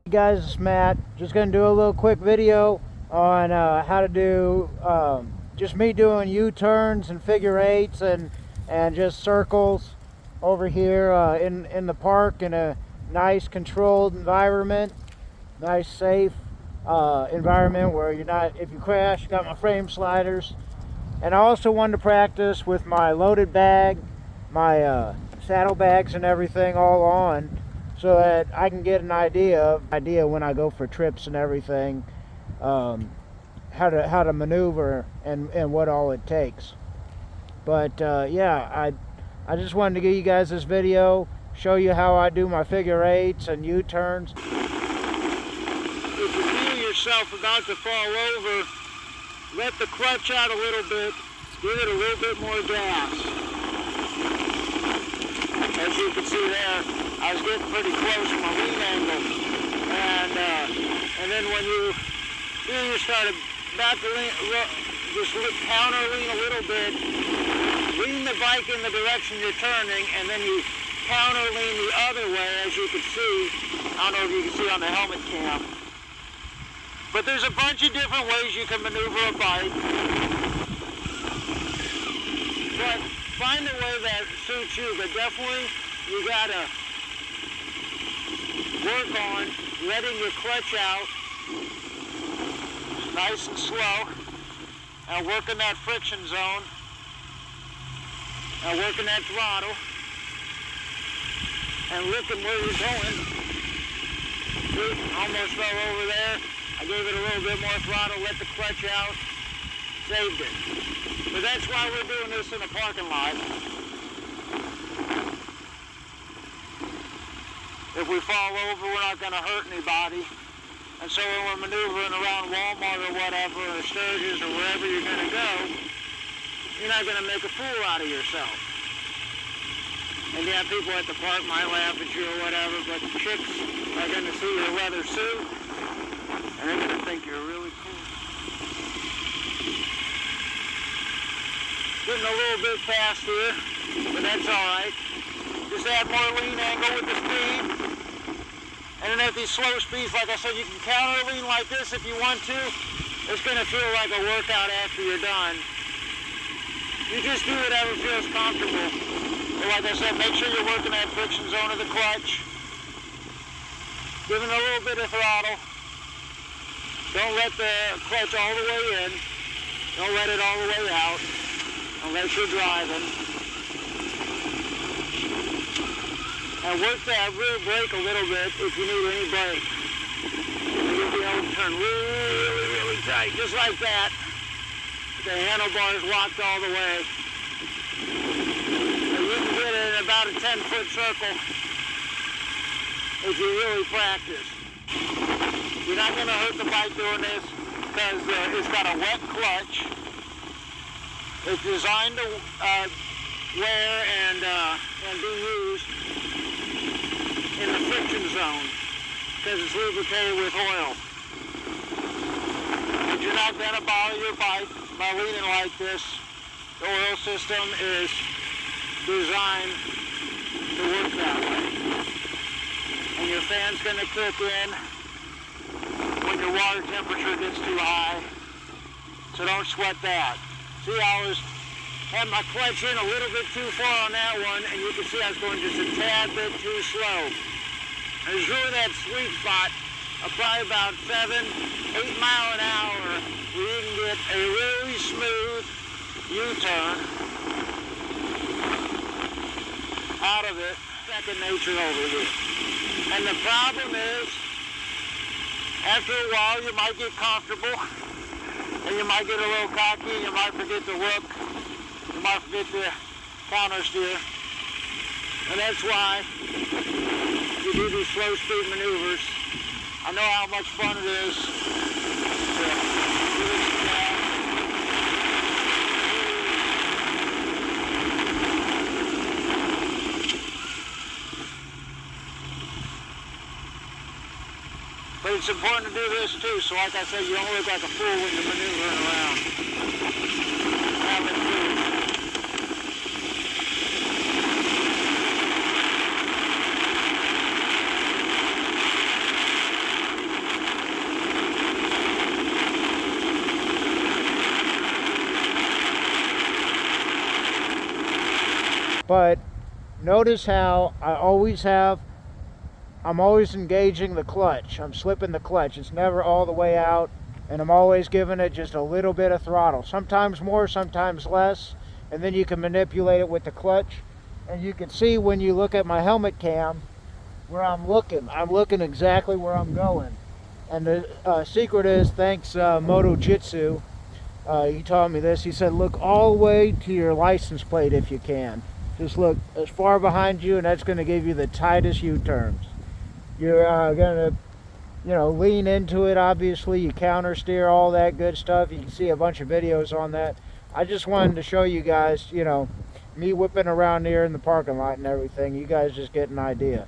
Hey guys, it's Matt. Just gonna do a little quick video on how to do just me doing U-turns and figure eights and just circles over here in the park in a nice controlled environment, nice safe environment where you're not, if you crash, got my frame sliders. And I also wanted to practice with my loaded bag, my saddlebags and everything all on, so that I can get an idea when I go for trips and everything, how to maneuver and what all it takes. But yeah, I just wanted to give you guys this video, show you how I do my figure eights and U-turns. If you feel yourself about to fall over, let the clutch out a little bit, give it a little bit more gas. As you can see there, I was getting pretty close to my lean angle, and then when you start about to lean, just counter lean a little bit, lean the bike in the direction you're turning, and then you counter lean the other way, as you can see. I don't know if you can see on the helmet cam, but there's a bunch of different ways you can maneuver a bike. But find a way that suits you, but definitely you gotta work on letting your clutch out nice and slow, and working that friction zone, and working that throttle, and looking where you're going. See, almost fell over there. I gave it a little bit more throttle, let the clutch out, saved it. But that's why we're doing this in a parking lot. If we fall over, we're not going to hurt anybody. And so when we're maneuvering around Walmart or whatever, or Sturgis or wherever you're going to go, you're not going to make a fool out of yourself. And yeah, people at the park might laugh at you or whatever, but the chicks are going to see your leather suit, and they're going to think you're really cool. Getting a little bit fast here, but that's all right. Just add more lean angle with the speed. And then at these slow speeds, like I said, you can counter lean like this if you want to. It's going to feel like a workout after you're done. You just do whatever feels comfortable. But like I said, make sure you're working that friction zone of the clutch. Giving a little bit of throttle. Don't let the clutch all the way in. Don't let it all the way out unless you're driving. And work that rear brake a little bit if you need any brake. You'll be able to turn really, really tight, just like that. The handlebars locked all the way. And you can get it in about a 10-foot circle if you really practice. You're not going to hurt the bike doing this because it's got a wet clutch. It's designed to wear and be used in the friction zone because it's lubricated with oil. But you're not going to bother your bike by leaning like this. The oil system is designed to work that way. And your fan's going to kick in when your water temperature gets too high. So don't sweat that. See, I had my clutch in a little bit too far on that one, and you can see I was going just a tad bit too slow. There's really that sweet spot of probably about 7-8 mile an hour where you can get a really smooth U-turn out of it. Second nature over here. And the problem is, after a while you might get comfortable and you might get a little cocky and you might forget to look. You might forget to counter steer. And that's why you do these slow speed maneuvers. I know how much fun it is to do this now. But it's important to do this too, so like I said, you don't look like a fool when you're maneuvering around. Have it too. But notice how I'm always engaging the clutch. I'm slipping the clutch. It's never all the way out, and I'm always giving it just a little bit of throttle. Sometimes more, sometimes less, and then you can manipulate it with the clutch. And you can see when you look at my helmet cam where I'm looking. I'm looking exactly where I'm going. And the secret is, thanks Moto Jitsu, he taught me this. He said, look all the way to your license plate if you can. Just look as far behind you, and that's going to give you the tightest U-turns. You're going to, lean into it, obviously. You counter steer, all that good stuff. You can see a bunch of videos on that. I just wanted to show you guys, me whipping around here in the parking lot and everything. You guys just get an idea.